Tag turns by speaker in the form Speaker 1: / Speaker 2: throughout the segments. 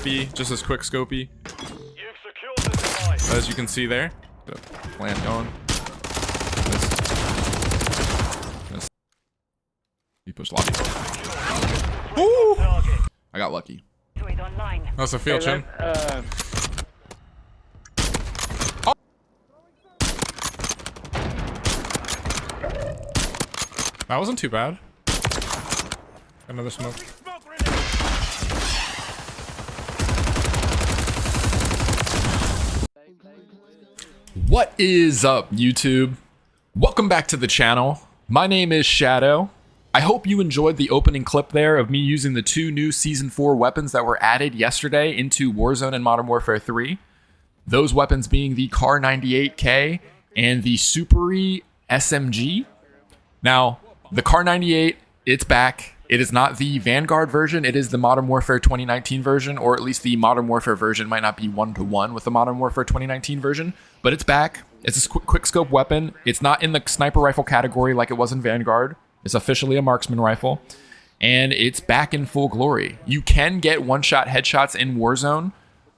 Speaker 1: scopy, just as quick scopy. As you can see there. The plant going. Miss. He pushed lobby. Ooh! I got lucky. That's a field, Chin. That wasn't too bad. Another smoke. What is up, YouTube? Welcome back to the channel. My name is Shadow. I hope you enjoyed the opening clip there of me using the two new Season 4 weapons that were added yesterday into Warzone and Modern Warfare 3. Those weapons being the Kar98 and the Superi SMG. Now, the Kar98, it's back. It is not the Vanguard version. It is the Modern Warfare 2019 version, or at least the Modern Warfare version might not be one-to-one with the Modern Warfare 2019 version, but it's back. It's a quick scope weapon. It's not in the sniper rifle category like it was in Vanguard. It's officially a marksman rifle, and it's back in full glory. You can get one-shot headshots in Warzone.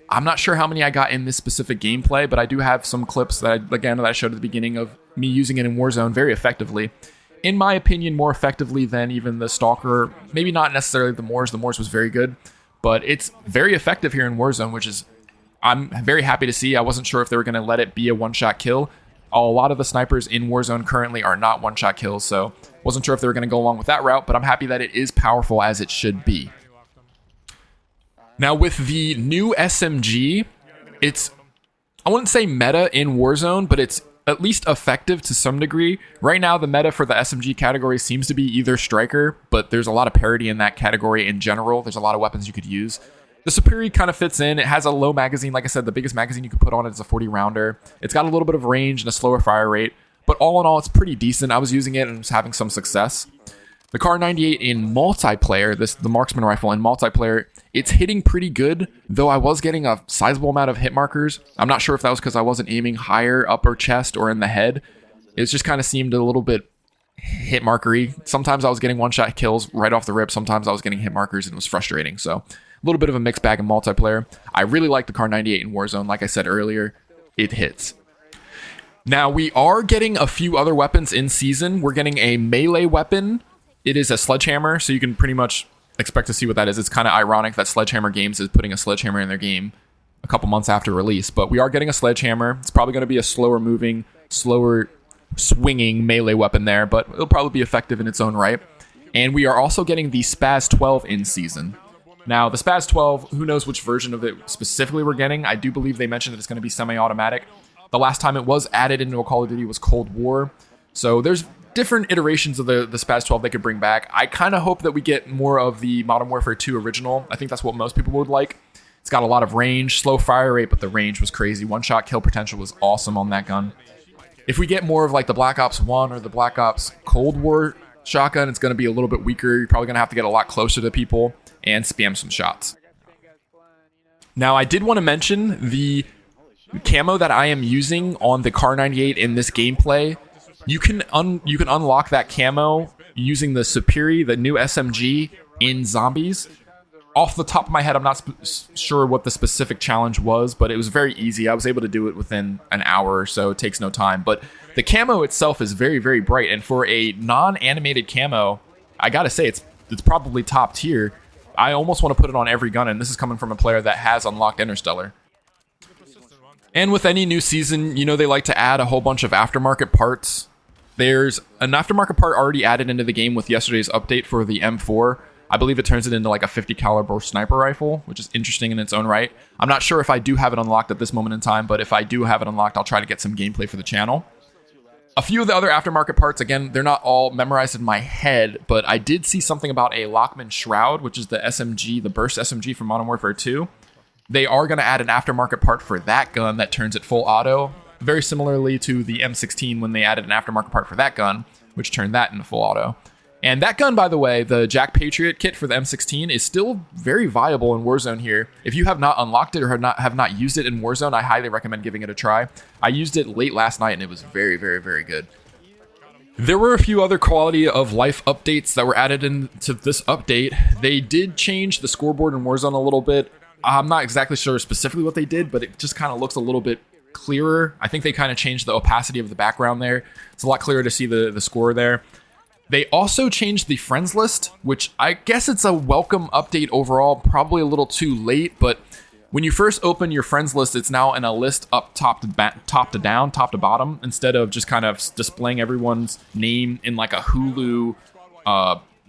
Speaker 1: I'm not sure how many I got in this specific gameplay, but I do have some clips that I showed at the beginning of me using it in Warzone very effectively. In my opinion, more effectively than even the Stalker. Maybe not necessarily the Moors. The Moors was very good, but it's very effective here in Warzone, which is I'm very happy to see. I wasn't sure if they were going to let it be a one-shot kill. A lot of the snipers in Warzone currently are not one-shot kills, so wasn't sure if they were going to go along with that route, but I'm happy that it is powerful as it should be. Now, with the new SMG, it's, I wouldn't say meta in Warzone, but it's at least effective to some degree. Right now, the meta for the SMG category seems to be either striker, but there's a lot of parity in that category in general. There's a lot of weapons you could use. The Superi kind of fits in. It has a low magazine. Like I said, the biggest magazine you could put on it is a 40 rounder. It's got a little bit of range and a slower fire rate, but all in all, it's pretty decent. I was using it and was having some success. The Kar98 in multiplayer, the marksman rifle in multiplayer, it's hitting pretty good, though I was getting a sizable amount of hit markers. I'm not sure if that was because I wasn't aiming higher upper chest or in the head. It just kind of seemed a little bit hit markery. Sometimes I was getting one-shot kills right off the rip. Sometimes I was getting hit markers and it was frustrating. So a little bit of a mixed bag in multiplayer. I really like the Kar98 in Warzone. Like I said earlier, it hits. Now, we are getting a few other weapons in season. We're getting a melee weapon. It is a sledgehammer, so you can pretty much expect to see what that is. It's kind of ironic that Sledgehammer Games is putting a sledgehammer in their game a couple months after release, but we are getting a sledgehammer. It's probably going to be a slower moving, slower swinging melee weapon there, but it'll probably be effective in its own right. And we are also getting the Spaz 12 in season. Now, the Spaz 12, who knows which version of it specifically we're getting. I do believe they mentioned that it's going to be semi-automatic. The last time it was added into a Call of Duty was Cold War, so there's different iterations of the Spaz 12 they could bring back. I kind of hope that we get more of the Modern Warfare 2 original. I think that's what most people would like. It's got a lot of range, slow fire rate, but the range was crazy. One-shot kill potential was awesome on that gun. If we get more of like the Black Ops 1 or the Black Ops Cold War shotgun, it's going to be a little bit weaker. You're probably going to have to get a lot closer to people and spam some shots. Now, I did want to mention the camo that I am using on the Kar98 in this gameplay. You can unlock that camo using the Superi, the new SMG in zombies. Off the top of my head, I'm not sure what the specific challenge was, but it was very easy. I was able to do it within an hour or so. It takes no time. But the camo itself is very, very bright. And for a non-animated camo, I gotta say, it's probably top tier. I almost want to put it on every gun, and this is coming from a player that has unlocked Interstellar. And with any new season, you know they like to add a whole bunch of aftermarket parts. There's an aftermarket part already added into the game with yesterday's update for the M4. I believe it turns it into like a 50 caliber sniper rifle, which is interesting in its own right. I'm not sure if I do have it unlocked at this moment in time, but if I do have it unlocked, I'll try to get some gameplay for the channel. A few of the other aftermarket parts, again, they're not all memorized in my head, but I did see something about a Lockman Shroud, which is the SMG, the burst SMG from Modern Warfare 2. They are going to add an aftermarket part for that gun that turns it full auto. Very similarly to the M16 when they added an aftermarket part for that gun, which turned that into full auto. And that gun, by the way, the Jack Patriot kit for the M16 is still very viable in Warzone here. If you have not unlocked it or have not used it in Warzone, I highly recommend giving it a try. I used it late last night and it was very, very, very good. There were a few other quality of life updates that were added into this update. They did change the scoreboard in Warzone a little bit. I'm not exactly sure specifically what they did, but it just kind of looks a little bit clearer. I think they kind of changed the opacity of the background there. It's a lot clearer to see the score there. They also changed the friends list, which I guess it's a welcome update overall, probably a little too late, but when you first open your friends list, it's now in a list up top to down, top to bottom, instead of just kind of displaying everyone's name in like a Hulu,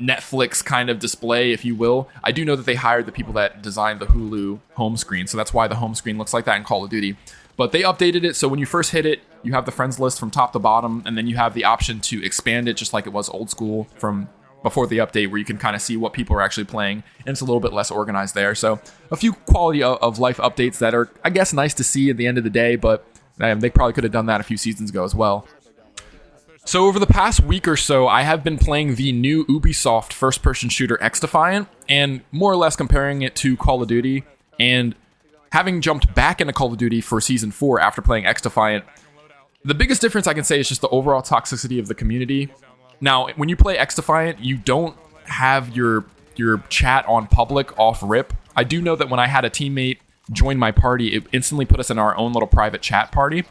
Speaker 1: Netflix kind of display, if you will. I do know that they hired the people that designed the Hulu home screen, so that's why the home screen looks like that in Call of Duty. But they updated it, so when you first hit it, you have the friends list from top to bottom, and then you have the option to expand it just like it was old school from before the update, where you can kind of see what people are actually playing, and it's a little bit less organized there. So a few quality of life updates that are, I guess, nice to see at the end of the day, but they probably could have done that a few seasons ago as well. So over the past week or so, I have been playing the new Ubisoft first-person shooter XDefiant, and more or less comparing it to Call of Duty, and having jumped back into Call of Duty for Season 4 after playing XDefiant, the biggest difference I can say is just the overall toxicity of the community. Now, when you play XDefiant, you don't have your chat on public off rip. I do know that when I had a teammate join my party, it instantly put us in our own little private chat party.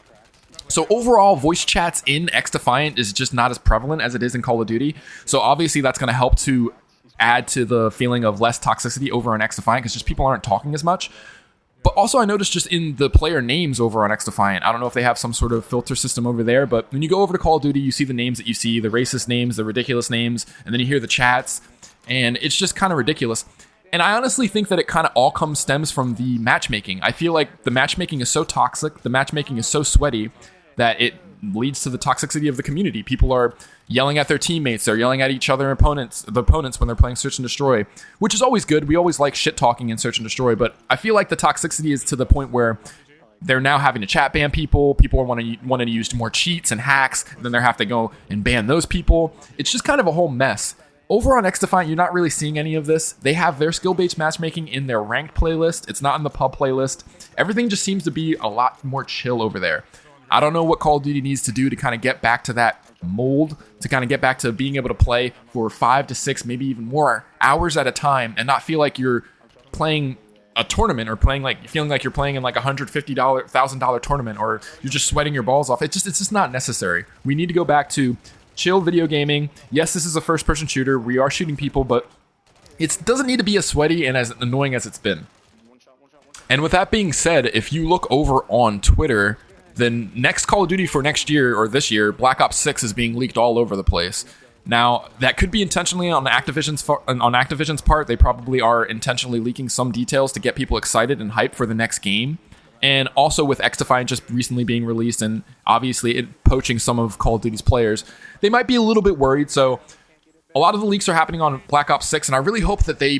Speaker 1: So overall, voice chats in XDefiant is just not as prevalent as it is in Call of Duty. So obviously that's going to help to add to the feeling of less toxicity over on XDefiant, because just people aren't talking as much. But also I noticed just in the player names over on XDefiant, I don't know if they have some sort of filter system over there, but when you go over to Call of Duty, you see the names that you see, the racist names, the ridiculous names, and then you hear the chats, and it's just kind of ridiculous. And I honestly think that it kind of all stems from the matchmaking. I feel like the matchmaking is so toxic, the matchmaking is so sweaty, that it leads to the toxicity of the community. People are yelling at their teammates, they're yelling at each other, the opponents when they're playing Search and Destroy, which is always good. We always like shit talking in Search and Destroy, but I feel like the toxicity is to the point where they're now having to chat ban people. People are wanting to use more cheats and hacks, and then they have to go and ban those people. It's just kind of a whole mess. Over on XDefiant, you're not really seeing any of this. They have their skill-based matchmaking in their ranked playlist. It's not in the pub playlist. Everything just seems to be a lot more chill over there. I don't know what Call of Duty needs to do to kind of get back to that mold, to kind of get back to being able to play for 5 to 6, maybe even more hours at a time, and not feel like you're playing a tournament or feeling like you're playing in like $150,000 $1,000 tournament, or you're just sweating your balls off. It's just not necessary. We need to go back to chill video gaming. Yes, this is a first-person shooter. We are shooting people, but it doesn't need to be as sweaty and as annoying as it's been. And with that being said, if you look over on Twitter, then next Call of Duty for next year or this year, Black Ops 6 is being leaked all over the place. Now, that could be intentionally on Activision's part. They probably are intentionally leaking some details to get people excited and hyped for the next game. And also with XDefiant just recently being released and obviously it poaching some of Call of Duty's players, they might be a little bit worried. So a lot of the leaks are happening on Black Ops 6, and I really hope that they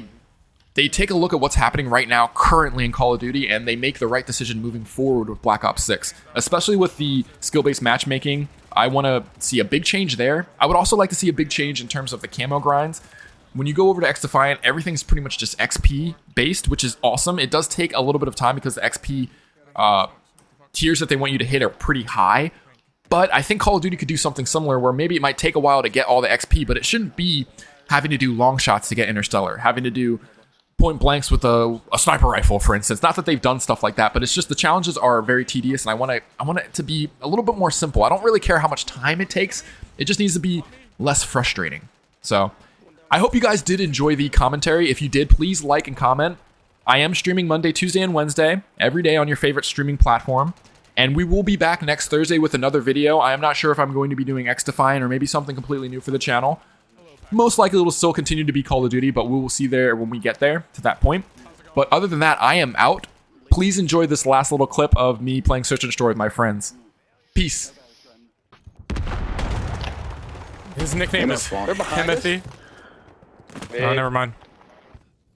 Speaker 1: take a look at what's happening right now currently in Call of Duty, and they make the right decision moving forward with Black Ops 6, especially with the skill-based matchmaking. I want to see a big change there. I would also like to see a big change in terms of the camo grinds. When you go over to XDefiant, everything's pretty much just XP based, which is awesome. It does take a little bit of time because the XP tiers that they want you to hit are pretty high, but I think Call of Duty could do something similar where maybe it might take a while to get all the XP, but it shouldn't be having to do long shots to get Interstellar, having to do point blanks with a sniper rifle, for instance. Not that they've done stuff like that, but it's just the challenges are very tedious, and I want it to be a little bit more simple. I don't really care how much time it takes. It just needs to be less frustrating. So I hope you guys did enjoy the commentary. If you did, please like and comment. I am streaming Monday, Tuesday, and Wednesday, every day on your favorite streaming platform. And we will be back next Thursday with another video. I am not sure if I'm going to be doing XDefiant or maybe something completely new for the channel. Most likely it'll still continue to be Call of Duty, but we will see there when we get there to that point. But other than that, I am out. Please enjoy this last little clip of me playing Search and Destroy with my friends. Peace.
Speaker 2: His nickname is Timothy. Oh, never mind.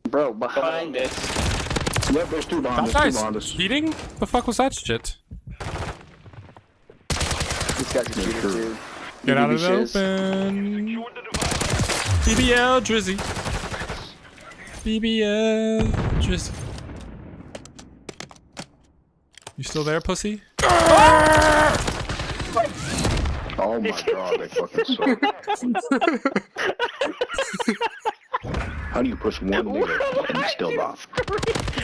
Speaker 3: Bro, behind us. Yep, there's two behind us.
Speaker 2: That guy's cheating? The fuck was that shit?
Speaker 3: This guy's a cheater too.
Speaker 2: Get out of the open. BBL Drizzy. BBL Drizzy. You still there, pussy?
Speaker 3: Oh my god, they fucking suck. How do you push one nigga and still bomb?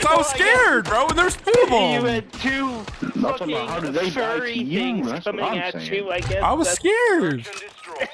Speaker 2: I was scared, bro, and there's two of
Speaker 4: You
Speaker 2: them.
Speaker 4: had two
Speaker 3: How do they
Speaker 4: fucking
Speaker 3: die to
Speaker 4: furry
Speaker 3: you?
Speaker 4: things
Speaker 3: That's what
Speaker 4: coming
Speaker 3: I'm
Speaker 4: at
Speaker 3: saying.
Speaker 4: you, I guess.
Speaker 2: I was
Speaker 4: that's-
Speaker 2: scared.